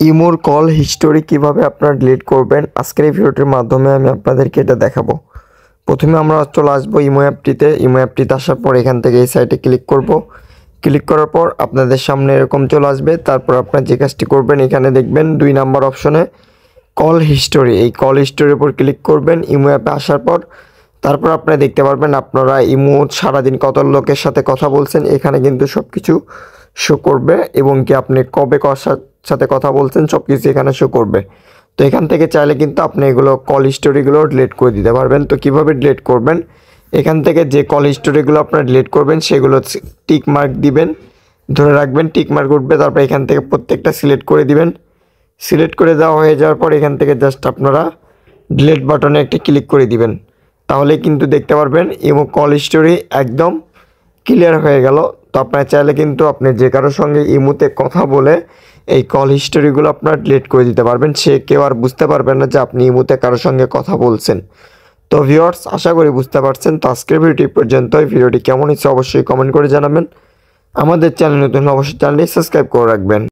ইমোর call history কিভাবে আপনারা delete করবেন আজকের এই ভিডিওটির মাধ্যমে আমি আপনাদেরকে এটা দেখাবো। প্রথমে আমরা চলে আসবো ইমো অ্যাপটিতে আসার পর এখান থেকে এই সাইটে ক্লিক করব। ক্লিক করার পর আপনাদের সামনে এরকম চলে আসবে। তারপর আপনারা যে কাজটি করবেন এখানে দেখবেন 2 নাম্বার অপশনে কল হিস্টোরি, এই কল হিস্টোরির উপর ক্লিক করবেন। ইমো অ্যাপে আসার পর তারপর আপনারা দেখতে পারবেন আপনারা ইমো সারাদিন কত লোকের সাথে কথা বলছেন, এখানে কিন্তু সব কিছু শো করবে এবং কি আপনি কবে সাথে কথা বলছেন সব কিছু এখানে শো করবে। তো এখান থেকে চাইলে কিন্তু আপনি এগুলো কল হিস্টোরিগুলো ডিলিট করে দিতে পারবেন। তো কিভাবে ডিলিট করবেন, এখান থেকে যে কল হিস্টোরিগুলো আপনারা ডিলিট করবেন সেগুলো টিক মার্ক দিবেন, ধরে রাখবেন, টিক মার্ক উঠবে। তারপর এখান থেকে প্রত্যেকটা সিলেক্ট করে দিবেন। সিলেক্ট করে দেওয়া হয়ে যাওয়ার পর এখান থেকে জাস্ট আপনারা ডিলিট বাটনে একটা ক্লিক করে দিবেন। তাহলে কিন্তু দেখতে পারবেন এবং কল হিস্টোরি একদম ক্লিয়ার হয়ে গেল। তো আপনারা চাইলে কিন্তু আপনি যে কারোর সঙ্গে ইমোতে কথা বলে এই কল হিস্টোরিগুলো আপনারা ডিলিট করে দিতে পারবেন। সে কেউ আর বুঝতে পারবেন না যে আপনি ইমোতে কারোর সঙ্গে কথা বলছেন। তো ভিউয়ার্স, আশা করি বুঝতে পারছেন। তো আজকের ভিডিওটি পর্যন্ত। ভিডিওটি কেমন হয়েছে অবশ্যই কমেন্ট করে জানাবেন। আমাদের চ্যানেল নতুন অবশ্যই চ্যানেলটি সাবস্ক্রাইব করে রাখবেন।